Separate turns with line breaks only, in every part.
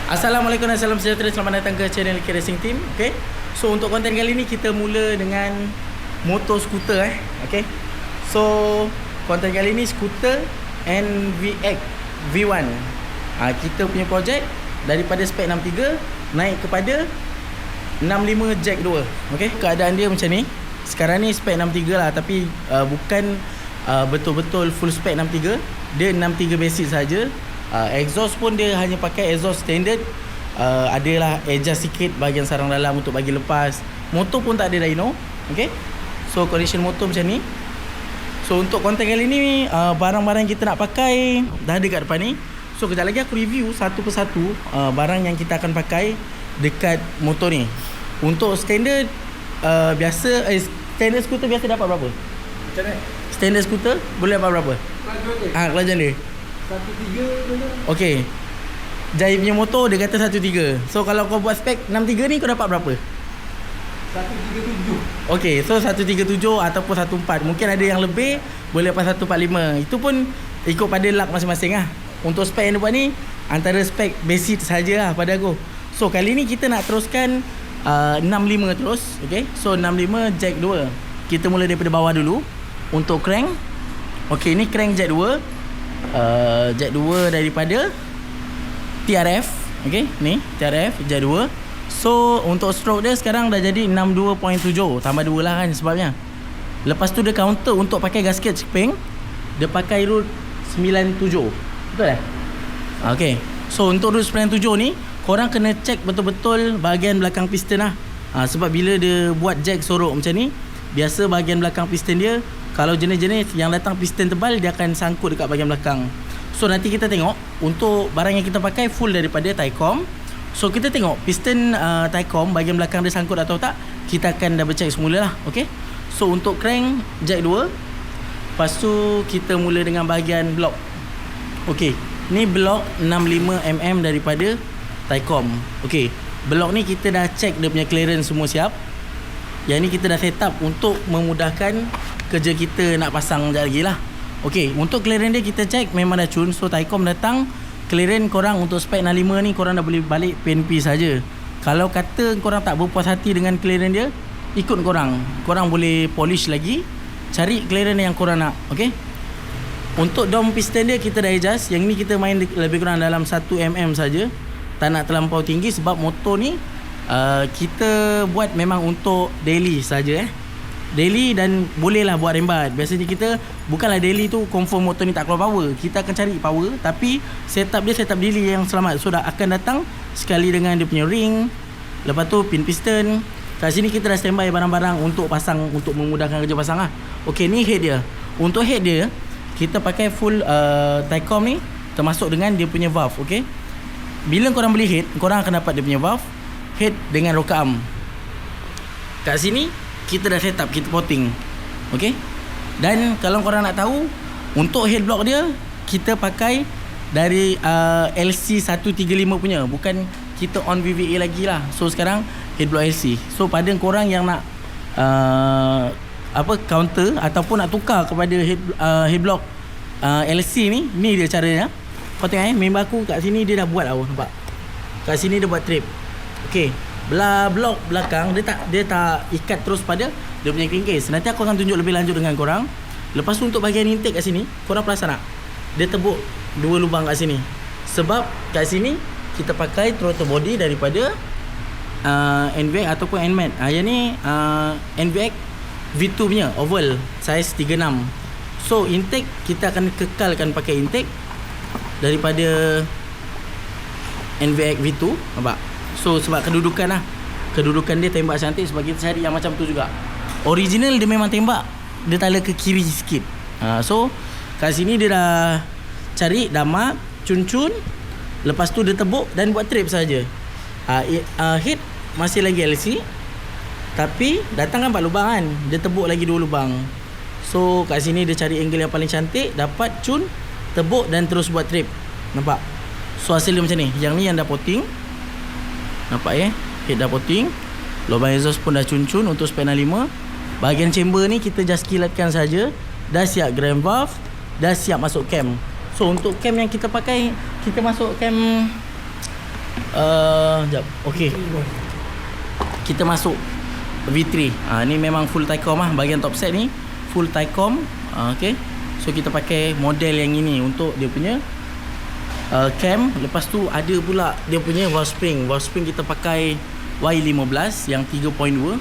Assalamualaikum dan salam sejahtera. Selamat datang ke channel K Racing Team. Okay, so untuk konten kali ni kita mula dengan motor skuter Okay, so konten kali ni skuter NVX V1. Kita punya projek daripada spek 63 naik kepada 65 Jack 2. Okay, keadaan dia macam ni. Sekarang ni spek 63 lah, tapi bukan betul-betul full spek 63. Dia 63 basic saja. Exhaust pun dia hanya pakai exhaust standard. Adalah adjust sikit bahagian sarang dalam untuk bagi lepas. Motor pun tak ada dyno. Okay, so condition motor macam ni. So untuk konten kali ni, barang-barang kita nak pakai dah ada kat depan ni. So kejap lagi aku review satu persatu barang yang kita akan pakai dekat motor ni. Untuk standard biasa, standard skuter biasa dapat berapa?
Macam mana?
Standard skuter boleh dapat berapa? Kelajuan dia
1.3
okay. Jai punya motor dia kata 1.3. So kalau kau buat spek 63 ni kau dapat berapa?
1.37.
Okay, so 1.37 ataupun 1.4. Mungkin ada yang lebih, boleh dapat 1.45. Itu pun ikut pada luck masing-masing lah. Untuk spek yang depan ni antara spek basic saja lah pada aku. So kali ni kita nak teruskan 65 terus. Okay, so 65 Jack 2. Kita mula daripada bawah dulu. Untuk crank, okay, ni crank Jack 2. Jack 2 daripada TRF. Okay, ni TRF Jack 2. So untuk stroke dia sekarang dah jadi 62.7. Tambah 2 lah kan sebabnya. Lepas tu dia counter untuk pakai gasket spring. Dia pakai root 97. Betul tak? Okay, so untuk root 97 ni korang kena check betul-betul bahagian belakang piston lah. Sebab bila dia buat jack sorok macam ni, biasa bahagian belakang piston dia, kalau jenis-jenis yang datang piston tebal, dia akan sangkut dekat bahagian belakang. So nanti kita tengok untuk barang yang kita pakai full daripada Taicom. So kita tengok piston Taicom bahagian belakang dia sangkut atau tak. Kita akan double check semula lah. Okay, so untuk crank Jack 2. Lepas tu kita mula dengan bahagian block. Okay, ni block 65mm daripada Taicom. Okay, block ni kita dah check dia punya clearance semua siap. Yang ni kita dah set up untuk memudahkan kerja kita nak pasang sekejap lagi lah. Okay, untuk clearance dia kita check memang dah cun. So Taicom datang, clearance korang untuk spek 65 ni korang dah boleh balik PNP saja. Kalau kata korang tak berpuas hati dengan clearance dia, ikut korang. Korang boleh polish lagi, cari clearance yang korang nak. Okay, untuk dome piston dia kita dah adjust. Yang ni kita main lebih kurang dalam 1mm saja. Tak nak terlampau tinggi sebab motor ni kita buat memang untuk daily saja daily, dan bolehlah buat rembat. Biasanya kita bukanlah daily tu confirm motor ni tak keluar power. Kita akan cari power, tapi setup dia setup daily yang selamat. So dah akan datang sekali dengan dia punya ring. Lepas tu pin piston. Kat sini kita dah standby barang-barang untuk pasang, untuk memudahkan kerja pasang lah. Okay, ni head dia. Untuk head dia kita pakai full Taicom ni, termasuk dengan dia punya valve. Okay, bila korang beli head, korang akan dapat dia punya valve, head dengan rocker arm. Kat sini kita dah set up, kita potting. Okay, dan kalau korang nak tahu, untuk head block dia kita pakai dari LC 135 punya, bukan kita on VVA lagi lah. So sekarang head block LC. So pada korang yang nak counter ataupun nak tukar kepada head block LC ni dia caranya. Kau tengok member aku kat sini dia dah buat tau, nampak? Kat sini dia buat trip. Okey, blok belakang dia tak ikat terus pada dia punya crankcase. Nanti aku akan tunjuk lebih lanjut dengan korang. Lepas tu untuk bahagian intake kat sini, korang perasan tak? Dia tebuk 2 lubang kat sini. Sebab kat sini kita pakai throttle body daripada NVX ataupun NMAT. Yang ni NVX V2 punya oval size 36. So intake kita akan kekalkan pakai intake daripada NVX V2, nampak? So sebab kedudukan lah, kedudukan dia tembak cantik, sebab kita cari yang macam tu juga. Original dia memang tembak, dia tala ke kiri sikit. So kat sini dia dah cari, dah mark, cun-cun. Lepas tu dia tebuk dan buat trip saja. Head masih lagi LC, tapi datang kan 4 lubang kan, dia tebuk lagi 2 lubang. So kat sini dia cari angle yang paling cantik, dapat cun, tebuk dan terus buat trip. Nampak? So hasil dia macam ni. Yang ni yang dah potting. Nampak head dah potting. Lubang exhaust pun dah cun-cun untuk spek 65. Bahagian chamber ni kita just kilatkan saja. Dah siap gram valve, dah siap masuk cam. So untuk cam yang kita pakai, kita masuk cam Sekejap. Okey. Kita masuk V3. Ni memang full Taicom lah. Bahagian top set ni full Taicom. Okey. So kita pakai model yang ini untuk dia punya cam. Lepas tu ada pula dia punya valve spring. Valve spring kita pakai Y15 yang 3.2.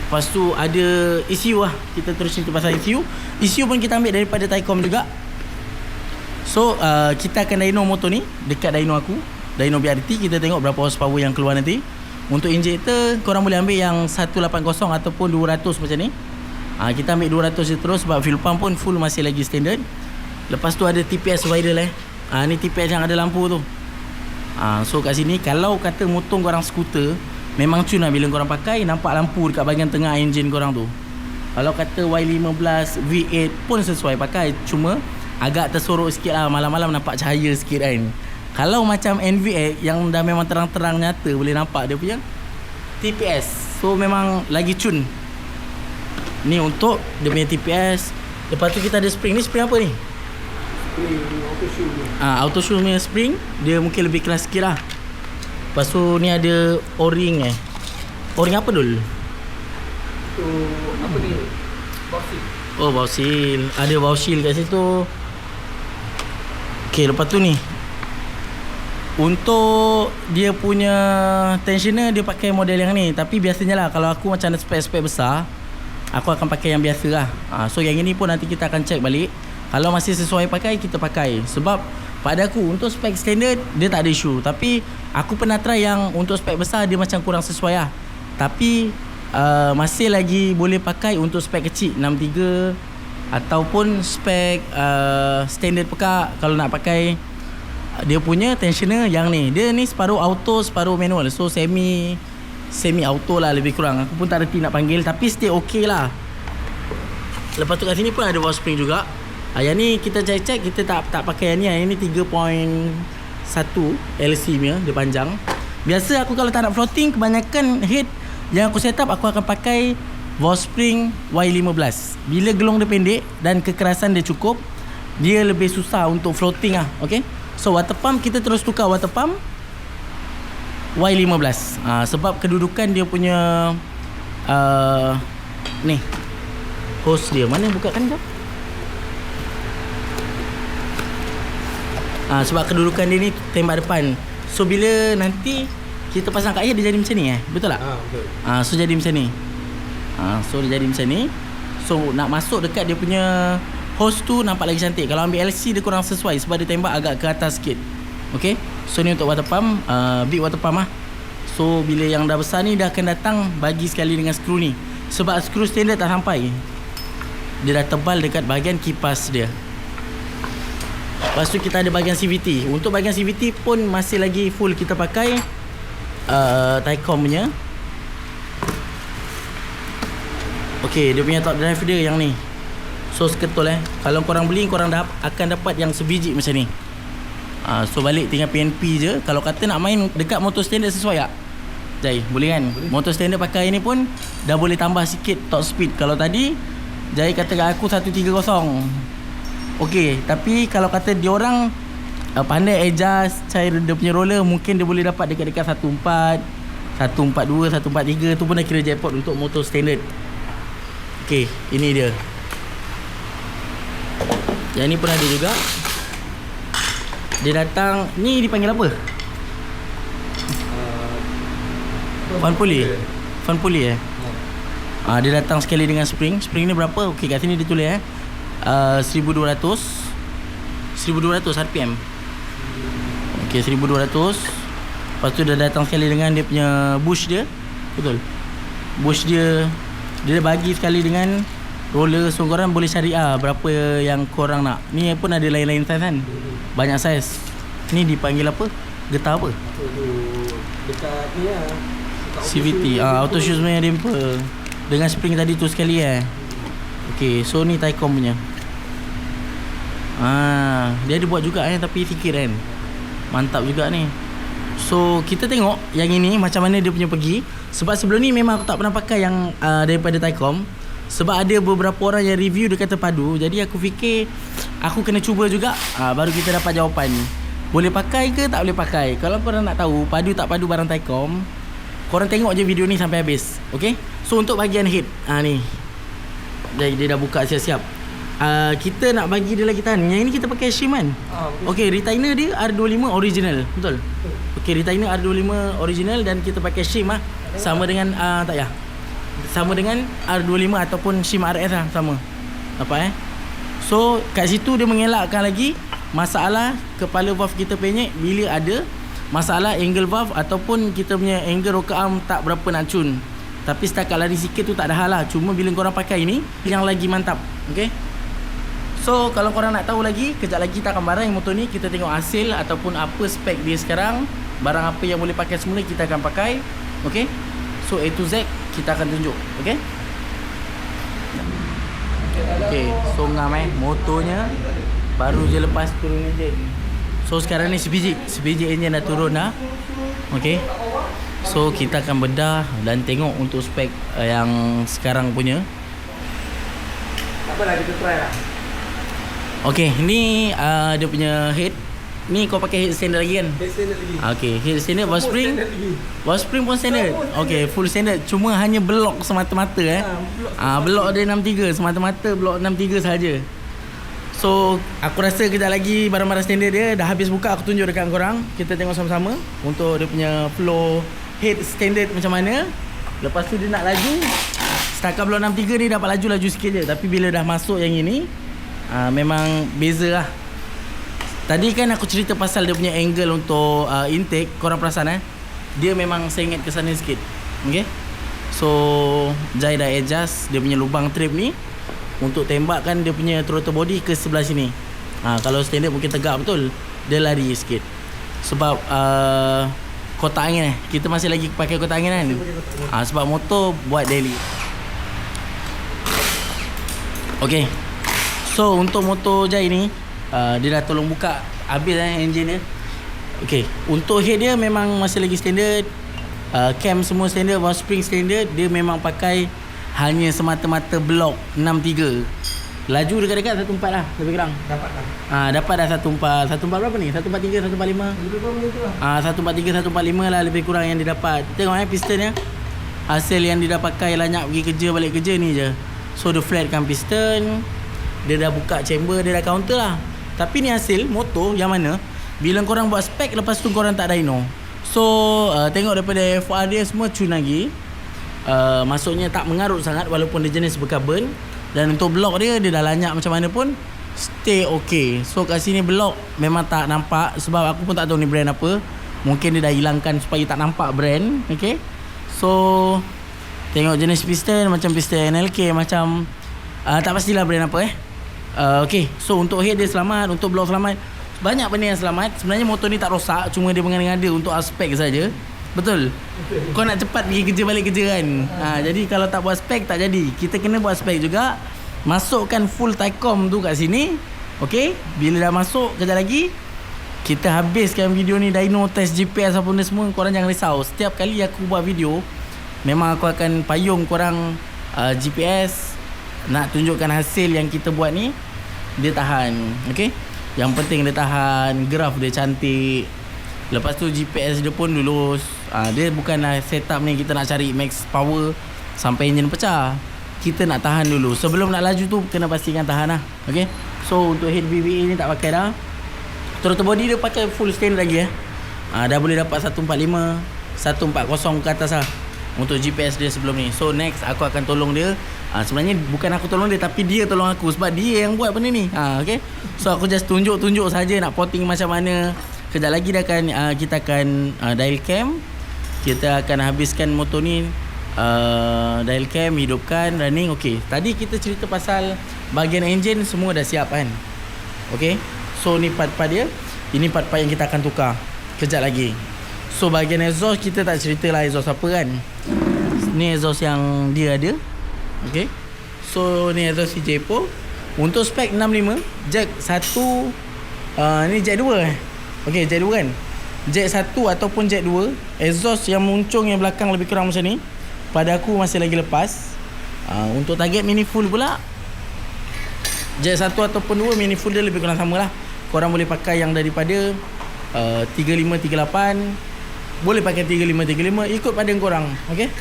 Lepas tu ada ECU lah. Kita terus cerita pasal ECU. ECU pun kita ambil daripada Taicom juga. So kita akan dyno motor ni dekat dyno aku, dyno BRT. Kita tengok berapa horsepower yang keluar nanti. Untuk injector korang boleh ambil yang 180 ataupun 200 macam ni. Kita ambil 200 je terus sebab fuel pump pun full masih lagi standard. Lepas tu ada TPS wider ni TPS yang ada lampu tu. So kat sini kalau kata motor korang skuter, memang cun lah bila korang pakai nampak lampu dekat bahagian tengah enjin korang tu. Kalau kata Y15 V8 pun sesuai pakai, cuma agak tersorok sikit lah, malam-malam nampak cahaya sikit kan. Kalau macam NVX yang dah memang terang-terang nyata boleh nampak dia punya TPS. So memang lagi cun. Ni untuk dia punya TPS. Lepas tu kita ada spring. Ni spring apa ni?
Spring auto shoe ni.
Auto shoe punya spring. Dia mungkin lebih keras sikit lah. Lepas tu ni ada O-ring O-ring apa dul?
Tu apa ni? Boxing.
Oh, valve seal. Ada valve seal kat situ. Okay, lepas tu ni untuk dia punya tensioner dia pakai model yang ni. Tapi biasanya lah kalau aku macam ada spek-spek besar, aku akan pakai yang biasa lah. So yang ini pun nanti kita akan check balik. Kalau masih sesuai pakai, kita pakai. Sebab pada aku untuk spek standard dia tak ada isu. Tapi aku pernah try yang untuk spek besar dia macam kurang sesuai lah. Tapi masih lagi boleh pakai untuk spek kecil 63 ataupun spek standard pekak. Kalau nak pakai dia punya tensioner yang ni, dia ni separuh auto separuh manual. So semi auto lah lebih kurang. Aku pun tak reti nak panggil, tapi still okay lah. Lepas tu kat sini pun ada valve spring juga. Yang ni kita check kita tak pakai yang ni. Yang ni 3.1 LC punya, dia panjang. Biasa aku kalau tak nak floating, kebanyakan head yang aku set up aku akan pakai valve spring Y15. Bila gelong dia pendek dan kekerasan dia cukup, dia lebih susah untuk floating lah. Okay, so water pump kita terus tukar water pump Y15. Sebab kedudukan dia punya ni hose dia mana, bukakan jap. Sebab kedudukan dia ni tembak depan. So bila nanti kita pasang kat air dia jadi macam ni betul tak?
Betul.
So jadi macam ni. So dia jadi macam ni. So nak masuk dekat dia punya hose tu nampak lagi cantik. Kalau ambil LC dia kurang sesuai sebab dia tembak agak ke atas sikit. Okay, so ni untuk water pump, big water pump lah. So bila yang dah besar ni dah akan datang bagi sekali dengan skru ni. Sebab skru standard tak sampai, dia dah tebal dekat bahagian kipas dia. Lepas tu kita ada bahagian CVT. Untuk bahagian CVT pun masih lagi full kita pakai Taicom punya. Okay, dia punya top drive dia yang ni. So seketul kalau korang beli, korang akan dapat yang sebiji macam ni. So balik tinggal PNP je. Kalau kata nak main dekat motor standard sesuai tak? Jai, boleh kan? Boleh. Motor standard pakai ni pun dah boleh tambah sikit top speed. Kalau tadi Jai kata kat aku 130. Okay, tapi kalau kata diorang pandai adjust cara dia punya roller, mungkin dia boleh dapat dekat-dekat 14, 142, 143. Tu pun dah kira jackpot untuk motor standard. Okay, ini dia. Yang ni pun ada juga. Dia datang, ni dipanggil apa? Fan pulley. Fan pulley dia datang sekali dengan spring. Spring ni berapa? Okey, kat sini dia tulis 1200 RPM. Okey, 1200. Lepas tu dia datang sekali dengan dia punya bush dia. Betul. Bush dia bagi sekali dengan roller. So korang boleh cari berapa yang korang nak. Ni pun ada lain-lain size kan. Banyak size. Ni dipanggil apa? Getah apa?
Dekat ni lah,
CVT. Auto shoes punya damper dengan spring tadi tu sekali Okay, so ni Taicom punya. Dia ada buat juga tapi sikit kan. Mantap juga ni. So kita tengok yang ini macam mana dia punya pergi. Sebab sebelum ni memang aku tak pernah pakai yang daripada Taicom. Sebab ada beberapa orang yang review dia kata padu. Jadi aku fikir aku kena cuba juga, baru kita dapat jawapan. boleh pakai ke tak boleh pakai. Kalau korang nak tahu padu tak padu barang Taicom, korang tengok je video ni sampai habis. Okay, so untuk bahagian head ni dia dah buka siap-siap. Kita nak bagi dia lagi tahan. Yang ini kita pakai shim kan. Okay, retainer dia R25 original. Betul. Okay, retainer R25 original dan kita pakai shim sama dengan tak ya, sama dengan R25 ataupun shim RS sama. Nampak So kat situ dia mengelakkan lagi masalah kepala valve kita penyek bila ada masalah angle valve ataupun kita punya angle rocker arm tak berapa nak cun. Tapi setakat lari sikit tu tak ada hal lah. Cuma bila korang pakai ni yang lagi mantap. Okay, so kalau korang nak tahu lagi, kejap lagi kita akan barang motor ni, kita tengok hasil ataupun apa spek dia sekarang, barang apa yang boleh pakai semula kita akan pakai. Okay, so A to Z kita akan tunjuk. Okay, okay, so ngam motornya baru je lepas turun enjin. So sekarang ni sebiji enjin dah turun dah. Okay, so kita akan bedah dan tengok untuk spek yang sekarang punya.
Tak apalah, kita try lah.
Okay, ni dia punya head. Ni kau pakai head standard lagi kan?
Head standard lagi.
Okay, head standard, valve spring pun standard. Okay, full standard. Cuma hanya blok semata-mata blok dia 63 semata-mata, blok 63 saja. So aku rasa kejap lagi barang-barang standard dia dah habis buka, aku tunjuk dekat korang. Kita tengok sama-sama untuk dia punya flow head standard macam mana. Lepas tu dia nak laju. Setakat blok 63 ni dapat laju sikit je. Tapi bila dah masuk yang ini memang beza lah. Tadi kan aku cerita pasal dia punya angle untuk intake. Korang perasan dia memang sengit ke sana sikit. Okay, so Jai dah adjust dia punya lubang trap ni untuk tembakkan dia punya throttle body ke sebelah sini. Kalau standard mungkin tegak betul, dia lari sikit. Sebab kotak angin kita masih lagi pakai kotak angin kan. Sebab motor buat daily. Okay, so untuk motor Jai ni dia dah tolong buka habis enjin dia. Okay, untuk head dia memang masih lagi standard. Cam semua standard, valve spring standard. Dia memang pakai hanya semata-mata blok 63. Laju dekat-dekat 14 lah lebih kurang.
Dapat lah.
Dapat dah 14. 14 berapa ni? 143, 145.
Lebih kurang macam tu lah.
143, 145 lah lebih kurang yang dia dapat. Tengok piston dia. Hasil yang dia dah pakai lanyak pergi kerja balik kerja ni je. So dia flatkan piston. Dia dah buka chamber, dia dah counter lah. Tapi ni hasil motor yang mana bila korang buat spek, lepas tu korang tak dyno. So tengok daripada FR dia semua cun lagi. Maksudnya tak mengarut sangat walaupun dia jenis bercarbon. Dan untuk blok dia dah lanyak macam mana pun stay okay. So kat sini blok memang tak nampak. Sebab aku pun tak tahu ni brand apa. Mungkin dia dah hilangkan supaya tak nampak brand. Okay, so tengok jenis piston, macam piston NLK, macam tak pastilah brand apa okay, so untuk head dia selamat, untuk blok selamat. Banyak benda yang selamat. Sebenarnya motor ni tak rosak, cuma dia mengada-ngada untuk aspek saja. Betul. Kau nak cepat pergi kerja balik kerja kan. Jadi kalau tak buat spek tak jadi. Kita kena buat spek juga. Masukkan full Taicom tu kat sini. Okay, bila dah masuk kejap lagi kita habiskan video ni, dyno, test GPS apa benda semua. Korang jangan risau. Setiap kali aku buat video memang aku akan payung korang GPS. Nak tunjukkan hasil yang kita buat ni dia tahan. Okay, yang penting dia tahan. Graf dia cantik. Lepas tu GPS dia pun lulus. Dia bukanlah setup ni kita nak cari max power sampai enjin pecah. Kita nak tahan dulu. Sebelum nak laju tu kena pastikan tahan lah. Okay, so untuk head BBA ni tak pakai dah. Throttle body dia pakai full standard lagi dah boleh dapat 145, 140 ke atas lah untuk GPS dia sebelum ni. So next aku akan tolong dia. Sebenarnya bukan aku tolong dia, tapi dia tolong aku sebab dia yang buat benda ni. Okay, so aku just tunjuk saja nak potting macam mana. Kejap lagi kita akan dial cam. Kita akan habiskan motor ni. Dial cam, hidupkan, running. Okay, tadi kita cerita pasal bahagian enjin semua dah siap kan. Okay, so ni part-part dia. Ini part-part yang kita akan tukar kejap lagi. So bahagian exhaust kita tak cerita lah exhaust apa kan. Ni exhaust yang dia ada. Okay, so ni exhaust CJ Pro. Untuk spek 65, jack 1, ni jack 2 Okay, jack 2 kan. Jack 1 ataupun jack 2. Exhaust yang muncung yang belakang lebih kurang macam ni. Pada aku masih lagi lepas. Untuk target mini full pula, jack 1 ataupun 2 mini full dia lebih kurang sama lah. Korang boleh pakai yang daripada 3538, boleh pakai 3535, ikut pada korang. Okay.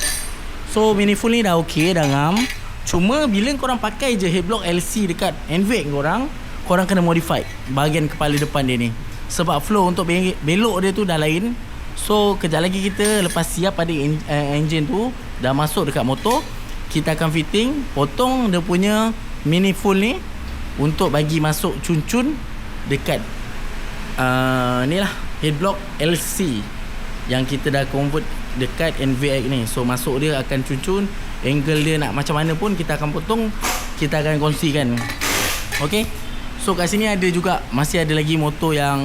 So manifold ni dah okey, dah ngam. Cuma bila korang pakai je headblock LC dekat NVIC korang kena modify bahagian kepala depan dia ni. Sebab flow untuk belok dia tu dah lain. So kejap lagi kita lepas siap pada engine tu dah masuk dekat motor, kita akan fitting, potong dia punya manifold ni untuk bagi masuk cun-cun dekat ni lah headblock LC yang kita dah convert dekat NVX ni. So masuk dia akan cun-cun, angle dia nak macam mana pun kita akan potong, kita akan kongsikan. Okay. So kat sini ada juga, masih ada lagi motor yang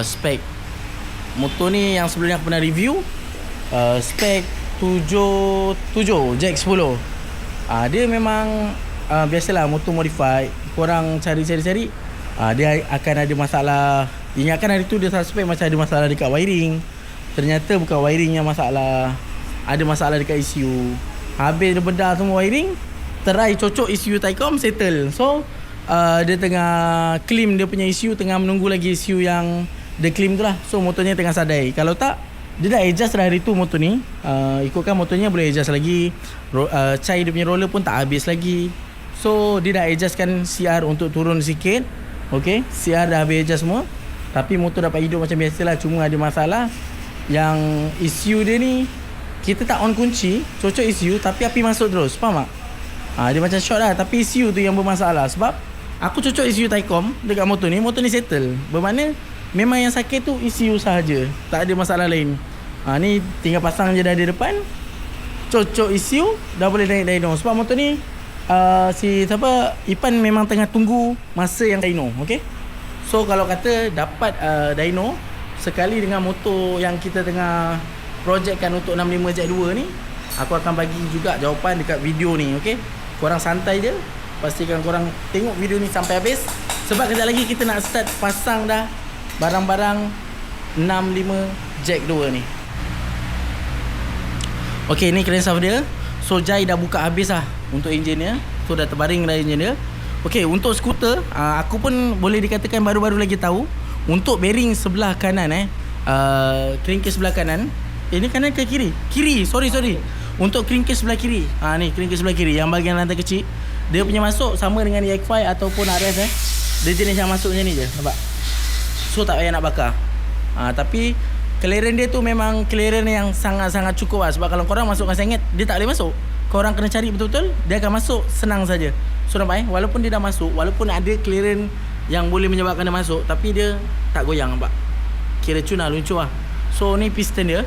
spek. Motor ni yang sebelum ni aku pernah review, spek 77 Jack 10. Dia memang biasalah motor modified. Korang cari-cari, dia akan ada masalah. Ingatkan hari tu dia suspek macam ada masalah dekat wiring. Ternyata bukan wiring yang masalah, ada masalah dekat ECU. Habis dia bedah semua wiring, try cocok ECU Taicom, settle. So dia tengah claim dia punya ECU, tengah menunggu lagi ECU yang dia claim tu lah. So motornya tengah sadai. Kalau tak, dia dah adjust dah hari tu motor ni. Ikutkan motornya boleh adjust lagi. Cai dia punya roller pun tak habis lagi. So dia dah adjustkan CR untuk turun sikit. Okay, CR dah habis adjust semua. Tapi motor dapat hidup macam biasalah. Cuma ada masalah yang ECU dia ni, kita tak on kunci, cocok ECU tapi api masuk terus. Faham tak? Dia macam short lah, tapi ECU tu yang bermasalah. Sebab aku cocok ECU Taicom dekat motor ni settle. Bermakna memang yang sakit tu ECU sahaja, tak ada masalah lain. Ni tinggal pasang je dah di depan, cocok ECU, dah boleh naik dyno. Sebab motor ni Ipan memang tengah tunggu masa yang dyno. Okay. So kalau kata dapat dyno sekali dengan motor yang kita tengah projectkan untuk 65 Jack 2 ni, aku akan bagi juga jawapan dekat video ni. Okay. Korang santai je, pastikan korang tengok video ni sampai habis. Sebab kejap lagi kita nak start pasang dah barang-barang 65 Jack 2 ni. Okay, ni crankshaft dia. So Jai dah buka habis lah untuk enjin dia. So dah terbaring dah enjin dia. Okay, untuk skuter, aku pun boleh dikatakan baru-baru lagi tahu. Untuk bearing sebelah kanan crankcase sebelah kanan. Ini kanan ke kiri? Kiri, sorry. Untuk crankcase sebelah kiri, ni crankcase sebelah kiri yang bahagian lantai kecil, dia punya masuk sama dengan EX5 ataupun RS. Dia jenis yang masuk macam ni je, nampak? So tak payah nak bakar. Tapi clearance dia tu memang clearance yang sangat-sangat cukup lah. Sebab kalau korang masukkan sengit, dia tak boleh masuk. Korang kena cari betul-betul, dia akan masuk senang saja. So nampak walaupun dia dah masuk, walaupun ada clearance yang boleh menyebabkan dia masuk, tapi dia tak goyang, nampak? Kira cun lah, lucu lah. So ni piston dia.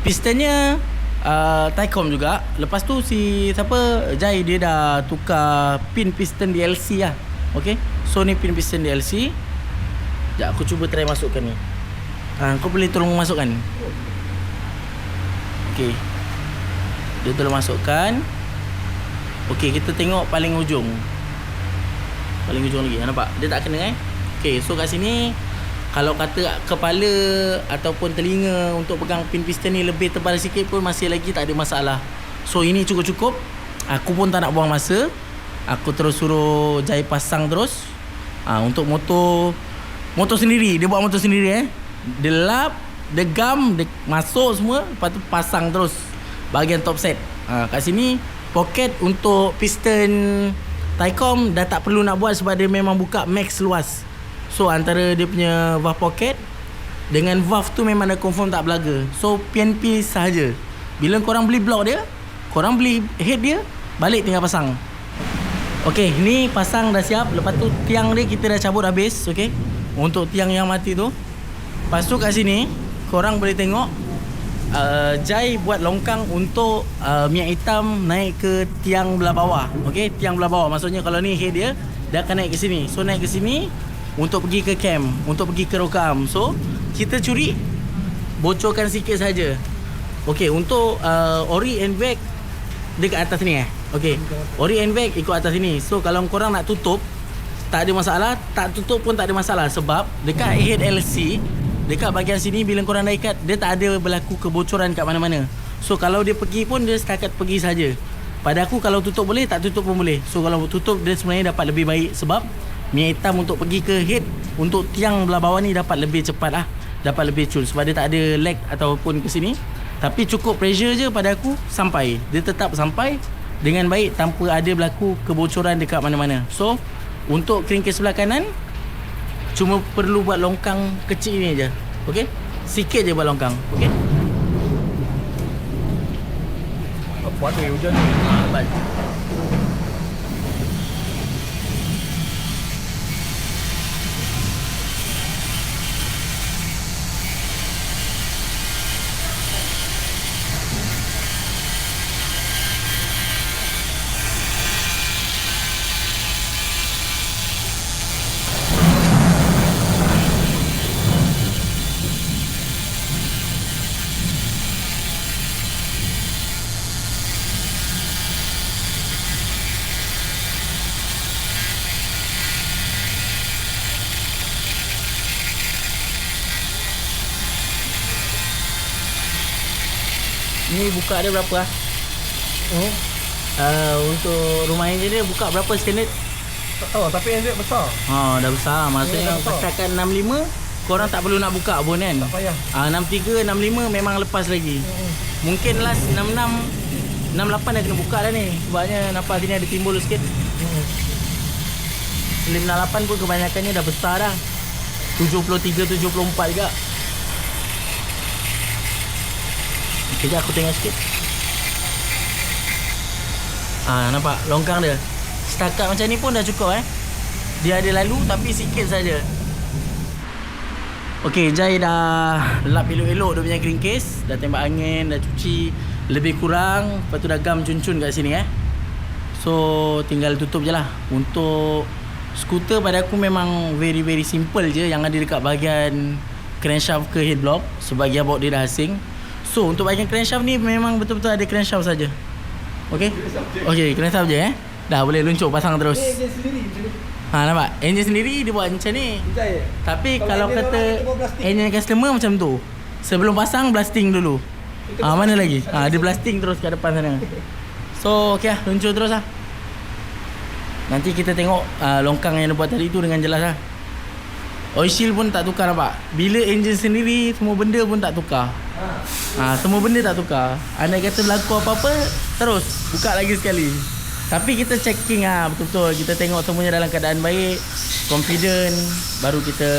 Pistonnya Taicom juga. Lepas tu Jai dia dah tukar pin piston DLC lah. Okay. So ni pin piston DLC. Sekejap aku cuba try masukkan ni. Kau boleh tolong masukkan? Okay, dia tolong masukkan. Okay, kita tengok paling hujung. Paling hujung lagi, nampak? Dia tak kena Okay, so kat sini kalau kata kepala ataupun telinga untuk pegang pin piston ni lebih tebal sikit pun masih lagi tak ada masalah. So ini cukup-cukup. Aku pun tak nak buang masa. Aku terus suruh Jai pasang terus. Untuk motor sendiri, dia buat motor sendiri Dia lap, dia gam, dia masuk semua, lepas tu pasang terus bahagian top set. Kat sini poket untuk piston Taicom dah tak perlu nak buat sebab dia memang buka max luas. So antara dia punya valve pocket dengan valve tu memang dah confirm tak belaga. So PNP sahaja. Bila korang beli blok dia, korang beli head dia, balik tinggal pasang. Okay, ni pasang dah siap. Lepas tu tiang dia kita dah cabut habis. Okay, untuk tiang yang mati tu. Lepas tu kat sini korang boleh tengok Jai buat longkang untuk minyak hitam naik ke tiang belah bawah. Okay, tiang belah bawah. Maksudnya kalau ni head dia, dia akan naik ke sini. So naik ke sini untuk pergi ke cam, untuk pergi ke rokam. So kita curi, bocorkan sikit saja. Okay, untuk ori and bag dekat atas ni Okay, ori and bag ikut atas sini. So kalau korang nak tutup, tak ada masalah. Tak tutup pun tak ada masalah. Sebab dekat head LC, dekat bahagian sini bila korang dah ikat, dia tak ada berlaku kebocoran kat mana-mana. So kalau dia pergi pun, dia setakat pergi saja. Pada aku kalau tutup boleh, tak tutup pun boleh. So kalau tutup, dia sebenarnya dapat lebih baik. Sebab minyak hitam untuk pergi ke head, untuk tiang belah bawah ni dapat lebih cepat lah, dapat lebih cul sebab dia tak ada lag ataupun ke sini. Tapi cukup pressure je pada aku sampai. Dia tetap sampai dengan baik tanpa ada berlaku kebocoran dekat mana-mana. So untuk crankcase sebelah kanan cuma perlu buat longkang kecil ni je. Okey? Sikit je buat longkang. Okey?
Apa ada hujan ni?
Baik. Ni buka dia berapa lah? Untuk rumah enjin dia buka berapa standard?
Tak tahu, tapi engine besar.
Dah besar. Maksudnya
Dah besar.
pasakan 65 korang tak perlu nak buka pun kan?
Tak payah.
63, 65 memang lepas lagi. Mungkin last 66, 68 dah kena buka dah ni. Sebabnya nampak sini ada timbul sikit. 58 pun kebanyakannya dah besar dah. 73, 74 juga. Sekejap aku tengok sikit. Nampak longkang dia. Setakat macam ni pun dah cukup Dia ada lalu tapi sikit saja. Okey, Jai dah lap elok-elok dia punya crankcase, dah tembak angin, dah cuci lebih kurang, lepas tu dah gam cun-cun kat sini So tinggal tutup je lah. Untuk skuter pada aku memang very simple je yang ada dekat bahagian crankshaft ke head block, sebab gearbox dia dah asing. So untuk bahagian crankshaft ni memang betul-betul ada crankshaft saja. Okey. Okey, crankshaft je dah boleh luncur pasang terus.
Ni engine sendiri macam ni.
Nampak? Enjin sendiri dia buat macam ni.
Jaya.
Tapi kalau
engine
kata
orang, kita buat blasting.
enjin customer macam tu. Sebelum pasang blasting dulu. Mana lagi? Dia blasting terus kat depan sana. So okey lah, luncur terus lah. Nanti kita tengok longkang yang dia buat tadi tu dengan jelas lah. Oil shield pun tak tukar nampak. Bila enjin sendiri, semua benda pun tak tukar. Semua benda tak tukar. Andai kata berlaku apa-apa, terus buka lagi sekali. Tapi kita checking betul-betul. Kita tengok semuanya dalam keadaan baik, confident, baru kita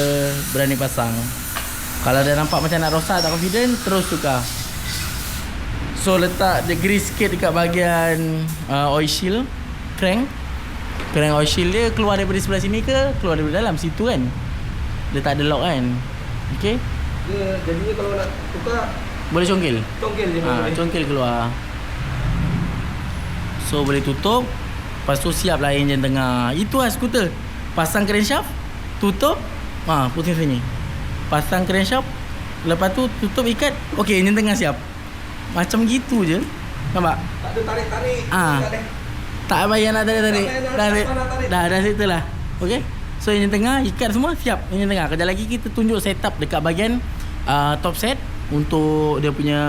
berani pasang. Kalau dah nampak macam nak rosak, tak confident, terus tukar. So letak dia grease sikit dekat bahagian oil shield, crank oil shield dia keluar daripada sebelah sini ke keluar daripada dalam situ kan. Dia tak ada lock kan. Okay.
Dia jadinya kalau nak tukar
Boleh congkel.
congkel je.
Congkel keluar. So boleh tutup. Lepas tu siap lah enjin tengah. Itu lah skuter. Pasang crankshaft, tutup, pusing sini. Pasang crankshaft, lepas tu tutup ikat. Okey, enjin tengah siap. Macam gitu je. Nampak?
Tak ada tarik-tarik.
Tak payah nak tarik-tarik.
Tak payah nak tarik.
Dah settle lah. Okey. So enjin tengah, ikat semua siap. Enjin tengah. Kejap lagi kita tunjuk setup dekat bahagian top set untuk dia punya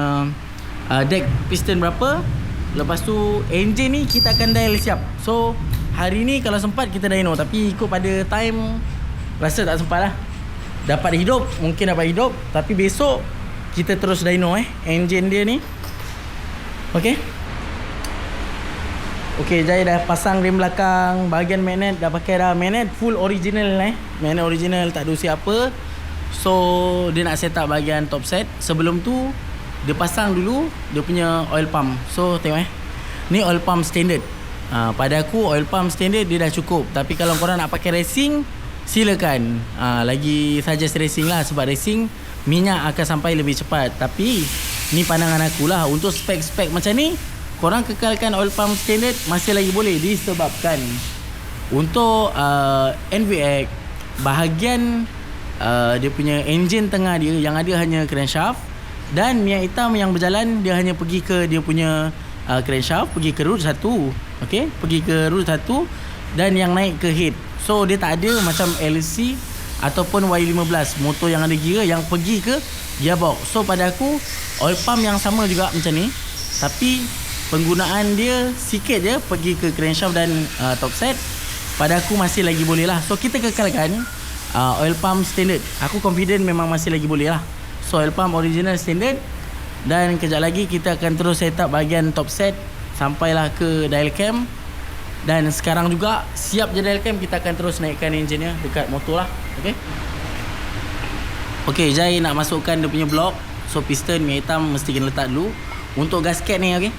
deck piston berapa. Lepas tu enjin ni kita akan dial siap. So hari ni kalau sempat kita dyno, tapi ikut pada time rasa tak sempat lah. Dapat hidup, mungkin dapat hidup, tapi besok kita terus dyno enjin dia ni. Okey. Okey, Jai dah pasang rem belakang, bahagian magnet dah pakai dah. Magnet full original Magnet original, tak ada usi apa. So dia nak set up bahagian top set. Sebelum tu dia pasang dulu dia punya oil pump. So tengok ni oil pump standard. Pada aku oil pump standard dia dah cukup. Tapi kalau korang nak pakai racing, silakan. Lagi suggest racing lah, sebab racing minyak akan sampai lebih cepat. Tapi ni pandangan aku lah. Untuk spek-spek macam ni, korang kekalkan oil pump standard masih lagi boleh, disebabkan untuk NVX bahagian dia punya enjin tengah dia yang ada hanya crankshaft, dan minyak hitam yang berjalan dia hanya pergi ke dia punya crankshaft, pergi ke root 1. Okey, pergi ke root 1 dan yang naik ke head. So dia tak ada macam LC ataupun Y15 motor yang ada gear yang pergi ke gearbox. So pada aku oil pump yang sama juga macam ni, tapi penggunaan dia sikit je pergi ke crankshaft dan top set. pada aku masih lagi boleh lah. So kita kekalkan oil pump standard. Aku confident memang masih lagi boleh lah. So oil pump original standard. Dan kejap lagi kita akan terus set up bahagian top set sampailah ke dial cam. Dan sekarang juga siap je dial cam, kita akan terus naikkan enjin dekat motor lah. Okay, Jai nak masukkan dia punya blok. So piston yang hitam mesti kena letak dulu. Untuk gasket ni, okay,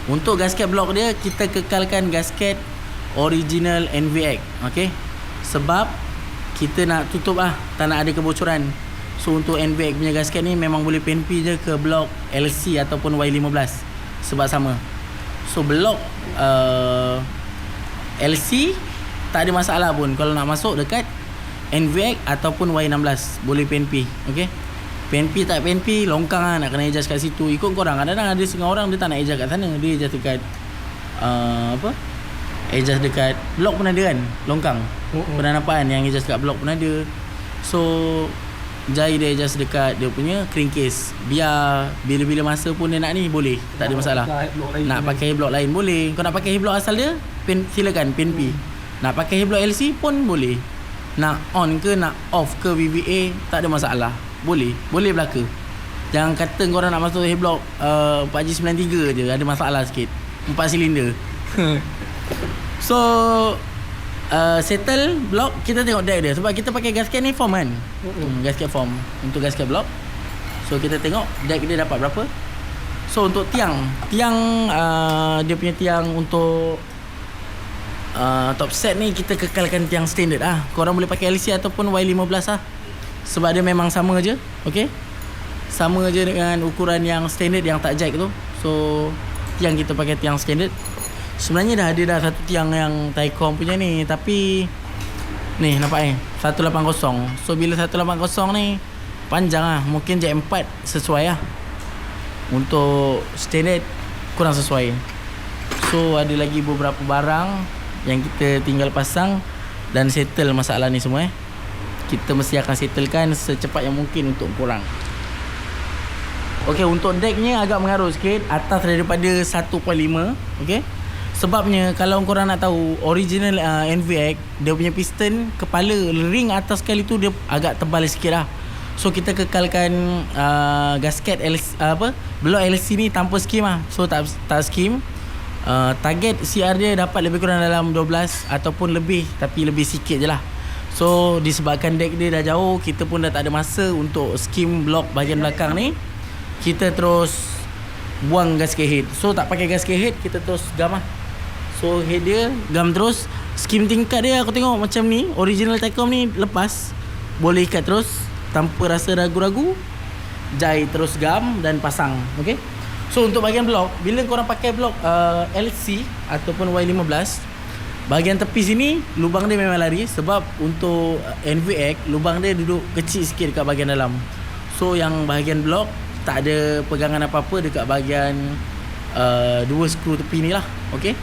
untuk gasket blok dia, kita kekalkan gasket original NVX. Okay, sebab kita nak tutup tak nak ada kebocoran. So untuk NVX punya gasket ni memang boleh PNP je ke blok LC ataupun Y15 sebab sama. So blok LC tak ada masalah pun kalau nak masuk dekat NVX ataupun Y16 boleh PNP. Okay, PNP tak PNP longkang nak kena adjust kat situ. Ikut korang. Kadang-kadang ada setengah orang dia tak nak adjust kat sana, dia adjust dekat adjust dekat blok pun ada kan, longkang. Pernah nampak kan yang adjust dekat blok pun ada. So Jai dia adjust dekat dia punya crankcase, biar bila-bila masa pun dia nak ni boleh, tak ada masalah. Nak pakai blok lain boleh. Kau nak pakai blok asal dia silakan PNP. Nak pakai blok LC pun boleh. Nak on ke nak off ke VVA tak ada masalah, boleh belaka. Jangan kata korang nak masuk blok 4G93 je ada masalah sikit, 4 silinder. So settle blok, kita tengok deck dia. Sebab kita pakai gasket ni form kan, gasket form untuk gasket blok. So kita tengok deck dia dapat berapa. So untuk tiang dia punya tiang untuk top set ni kita kekalkan tiang standard Korang boleh pakai LC ataupun Y15 sebab dia memang sama je. Okay, sama je dengan ukuran yang standard yang tak jack tu. So tiang kita pakai tiang standard. Sebenarnya dah ada satu tiang yang Taicom punya ni, tapi ni nampak 180. So bila 180 ni panjang mungkin jack 4 sesuai untuk standard kurang sesuai. So ada lagi beberapa barang yang kita tinggal pasang dan settle masalah ni semua. Kita mesti akan settlekan secepat yang mungkin untuk korang. Okay, untuk decknya agak mengaruh sikit atas daripada 1.5. Okay, sebabnya kalau korang nak tahu original NVX dia punya piston kepala ring atas sekali tu dia agak tebal sikit So kita kekalkan gasket blok LC ni tanpa skim So tak skim. Target CR dia dapat lebih kurang dalam 12 ataupun lebih, tapi lebih sikit je lah. So disebabkan deck dia dah jauh, kita pun dah tak ada masa untuk skim blok bahagian belakang ni. Kita terus buang gasket head. So tak pakai gasket head, kita terus gam So head dia gam terus. Skim tingkat dia aku tengok macam ni, original Taicom ni lepas boleh ikat terus tanpa rasa ragu-ragu. Jai terus gam dan pasang. Okay, so untuk bahagian blok, bila korang pakai blok LC ataupun Y15, bahagian tepi sini lubang dia memang lari. Sebab untuk NVX lubang dia duduk kecil sikit dekat bahagian dalam. So yang bahagian blok tak ada pegangan apa-apa dekat bahagian dua skru tepi ni lah. Okay,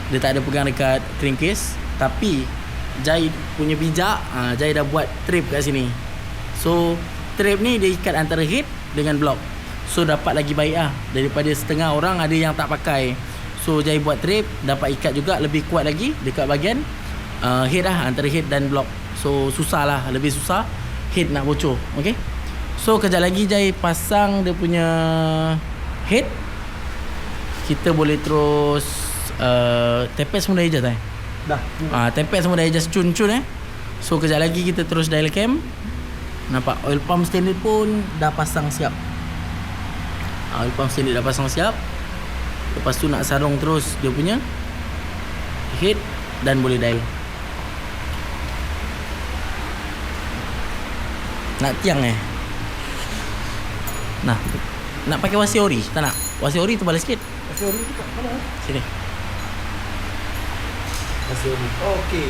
dia tak ada pegang dekat crankcase. Tapi Jai punya bijak, Jai dah buat trap kat sini. So trap ni dia ikat antara head dengan blok. So dapat lagi baik daripada setengah orang ada yang tak pakai. So Jai buat trap, dapat ikat juga lebih kuat lagi dekat bahagian head antara head dan blok. So susah lah, lebih susah head nak bocor. Okay, so kejap lagi Jai pasang dia punya head. Kita boleh terus tepet semua dah adjust
dah.
Tepet semua dah adjust cun-cun So kejap lagi kita terus dial cam. Nampak oil pump standard pun dah pasang siap. Oil pump standard dah pasang siap. Lepas tu nak sarung terus dia punya head dan boleh dial. Nak tiang Nah, nak pakai wasi ori? Tak nak? Wasi ori tebal sikit.
Wasi ori tu kat mana?
Sini.
Wasi ori. Okey.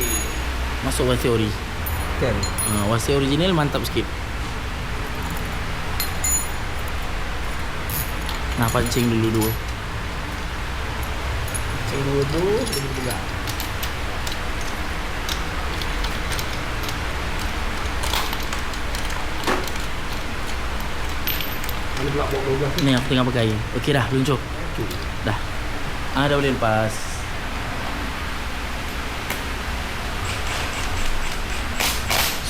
Masuk wasi ori.
Kan.
Wasi original mantap sikit. Nah, pancing dulu dua.
Pancing dua tu boleh juga. Ini pula bawa 12
Ni aku tengah pakai. Okey dah, luncur.
Okay.
Dah. Dah boleh lepas.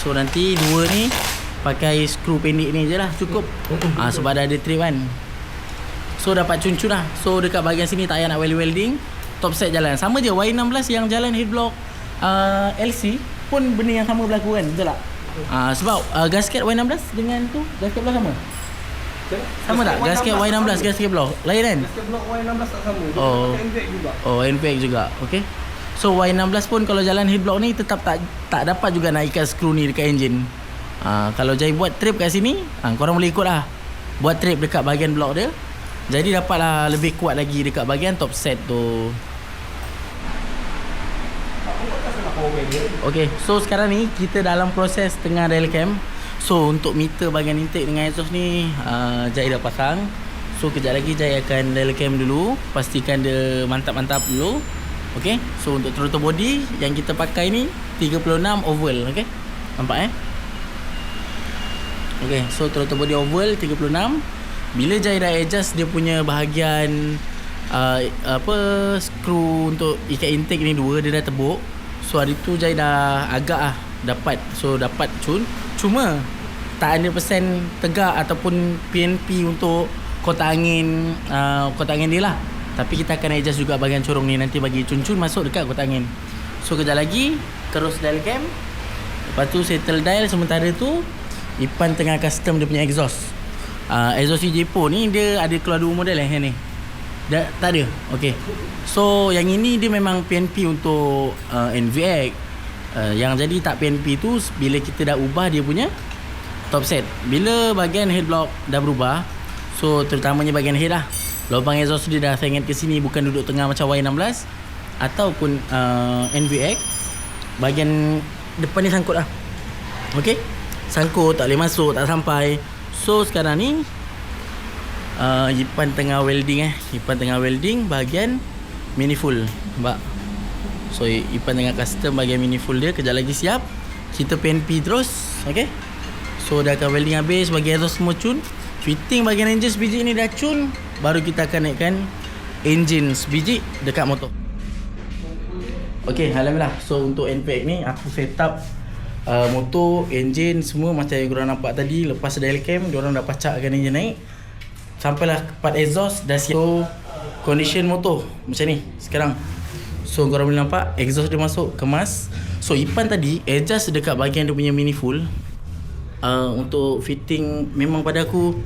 So nanti dua ni pakai skru pendek ni je lah, cukup. Sebab dah ada trip kan. So dapat cun-cun lah. So dekat bahagian sini tak payah nak welding. Top set jalan. Sama je Y16 yang jalan headblock LC pun benda yang sama berlaku kan, betul tak? Sebab gasket Y16 dengan tu gasket block sama. Sama tak? Gasket Y16 gasket block lain kan?
Gasket block Y16 tak sama. Dia
Oh.
pakai NVAC juga.
Oh, NVAC juga. Okay. So Y16 pun kalau jalan headblock ni tetap tak dapat juga nak ikat skru ni dekat enjin. Kalau Jai buat trip kat sini, korang boleh ikut lah. Buat trip dekat bahagian block dia. Jadi dapatlah lebih kuat lagi dekat bahagian top set tu. Okay, so sekarang ni kita dalam proses tengah dial cam. So untuk meter bahagian intake dengan exhaust ni Jai dah pasang. So kejap lagi Jai akan dial cam dulu, pastikan dia mantap-mantap dulu. Okay, so untuk throttle body yang kita pakai ni 36 oval. Okay, nampak Okay, so throttle body oval 36. Bila Jai dah adjust dia punya bahagian skru untuk ikat intake ni dua, dia dah tebuk. So hari tu Jai dah agak dapat. So dapat cuma tak 100% tegak ataupun PNP untuk kotak angin dia lah. Tapi kita akan adjust juga bahagian corong ni, nanti bagi cun-cun masuk dekat kotak angin. So kejap lagi terus dial cam. Lepas tu settle dial. Sementara tu Ipan tengah custom dia punya exhaust. Exhaust Jepo ni dia ada keluar dua model yang ni. Dah tak ada. Okey. So yang ini dia memang PNP untuk NVAC. Yang jadi tak PNP tu bila kita dah ubah dia punya top set. Bila bahagian headblock dah berubah, so terutamanya bahagian head lah, lubang exhaust dia dah sengit ke sini, bukan duduk tengah macam Y16 ataupun NVAC. Bahagian depan ni sangkut lah. Okey, sangkut, tak boleh masuk, tak sampai. So sekarang ni Ipan tengah welding Ipan tengah welding bahagian manifold, nampak? So Ipan tengah custom bahagian manifold dia. Kejap lagi siap, kita PNP terus. Okay, so dah akan welding habis, bahagian exhaust semua cun. Fitting bahagian engine sebiji ni dah cun. Baru kita akan naikkan engine sebiji dekat motor. Okay, alhamdulillah. So untuk NPAC ni aku set up motor, engine semua macam yang korang nampak tadi. Lepas dial cam, diorang dah pacakkan engine naik. Sampailah part exhaust dah siap. So condition motor macam ni sekarang. So korang boleh nampak exhaust dia masuk kemas. So Ipan tadi adjust dekat bahagian dia punya manifold. Untuk fitting memang pada aku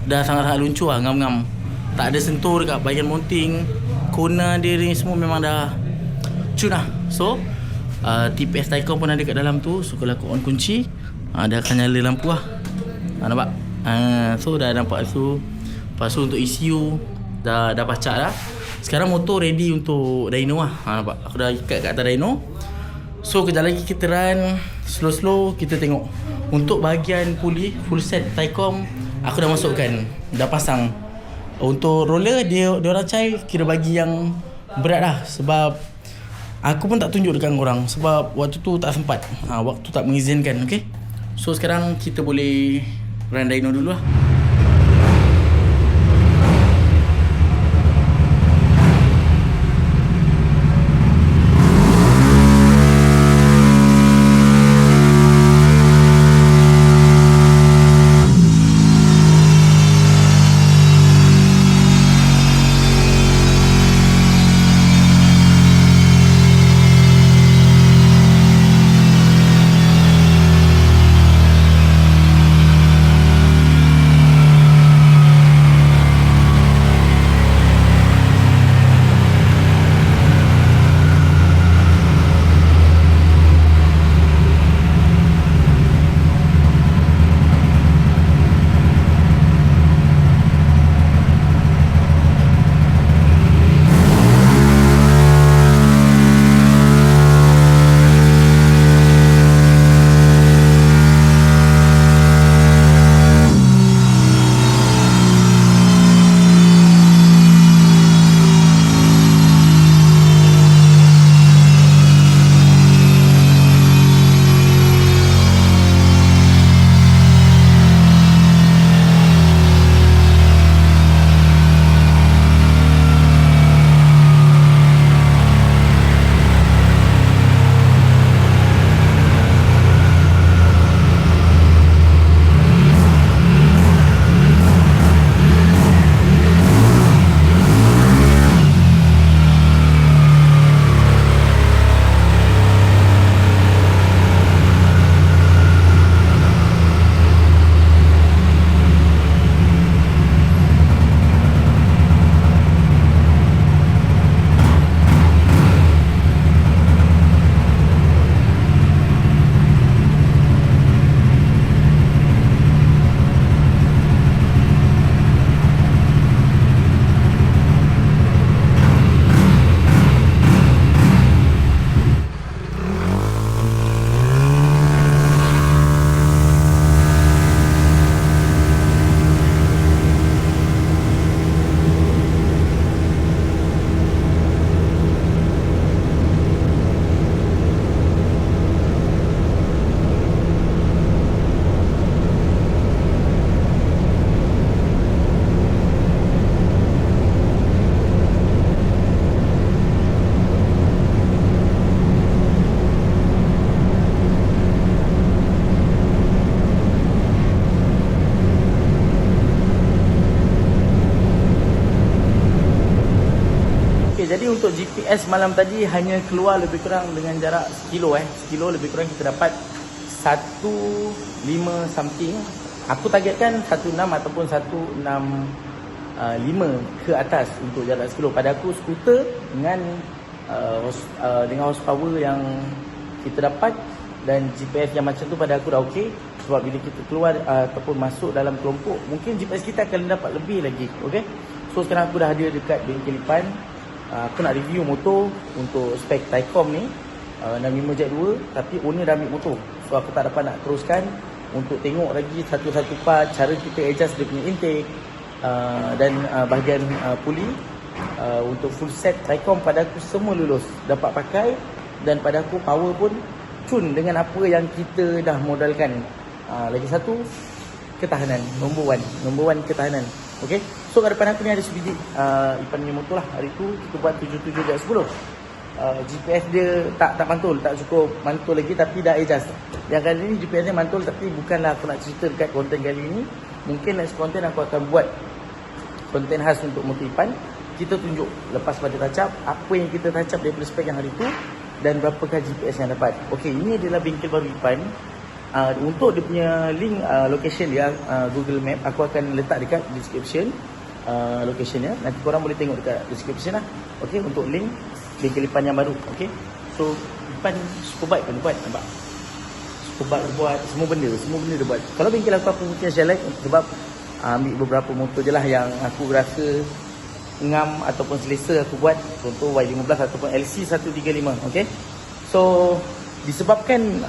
dah sangat-sangat luncur lah, ngam-ngam. Tak ada sentuh dekat bahagian mounting. Corner dia ni semua memang dah cun lah. So TPS Taikon pun ada kat dalam tu. So kalau aku on kunci, dia akan nyala lampu lah. Nampak? So dah nampak tu. Lepas tu untuk ECU dah pacak dah. Sekarang motor ready untuk dyno lah. Nampak? Aku dah ikat kat atas dyno. So kejap lagi kita run slow-slow, kita tengok. Untuk bahagian puli full set Taikon aku dah masukkan, dah pasang. Untuk roller dia orang cai kira bagi yang berat lah. Sebab aku pun tak tunjuk dekat korang sebab waktu tu tak sempat. Waktu tak mengizinkan. Okay, so sekarang kita boleh run dyno dulu lah. untuk GPS malam tadi hanya keluar lebih kurang dengan jarak sekilo sekilo lebih kurang kita dapat 15 something. Aku targetkan 16 ataupun 165 ke atas untuk jarak sekilo. Pada aku skuter dengan horsepower yang kita dapat dan GPS yang macam tu pada aku dah okey. Sebab bila kita keluar ataupun masuk dalam kelompok, mungkin GPS kita akan dapat lebih lagi. Okay. So sekarang aku dah ada dekat bengkel Lipan. Aku nak review motor untuk spek Taicom ni 65 Jet 2, tapi owner dah ambil motor. So aku tak dapat nak teruskan untuk tengok lagi satu-satu part, cara kita adjust dia punya intake dan bahagian puli. Untuk full set Taicom pada aku semua lulus, dapat pakai, dan pada aku power pun cun dengan apa yang kita dah modalkan. Lagi satu, ketahanan. Number one ketahanan. Okay. So kat depan aku ni ada sebiji Ipan punya motor lah. Hari tu kita buat 77.10. GPS dia tak mantul, tak cukup mantul lagi, tapi dah adjust. Yang kali ni GPS dia mantul, tapi bukanlah aku nak cerita dekat konten kali ni. Mungkin next konten aku akan buat konten khas untuk motor Ipan. Kita tunjuk lepas pada touch up apa yang kita touch up daripada spek yang hari tu dan berapakah GPS yang dapat. Okey, ini adalah bengkel baru Ipan. Untuk dia punya link location dia, Google Map, aku akan letak dekat description location dia. Nanti korang boleh tengok dekat description lah. Okey, untuk link bengkel Ipan yang baru. Okey. So Ipan Superbike pun dia buat, nampak. Superbike dia buat semua benda dia buat. Kalau bengkel aku mungkin share like sebab ambil beberapa motor je lah yang aku rasa ngam ataupun selesa aku buat. Contoh Y15 ataupun LC135. Okay. So disebabkan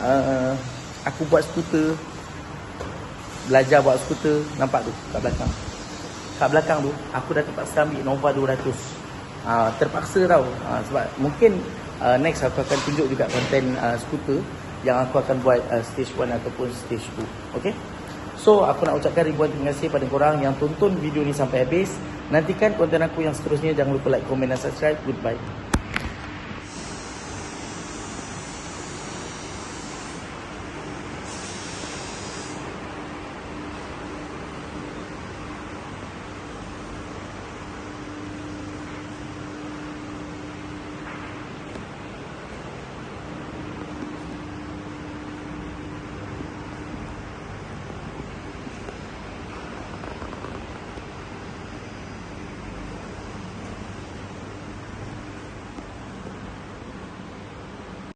aku buat skuter, belajar buat skuter, nampak tu kat belakang tu aku dah terpaksa ambil Nova 200. Terpaksa tau. Sebab mungkin next aku akan tunjuk juga konten skuter yang aku akan buat stage 1 ataupun stage 2. Okay. So aku nak ucapkan ribuan terima kasih pada korang yang tonton video ni sampai habis. Nantikan konten aku yang seterusnya. Jangan lupa like, komen dan subscribe. Goodbye.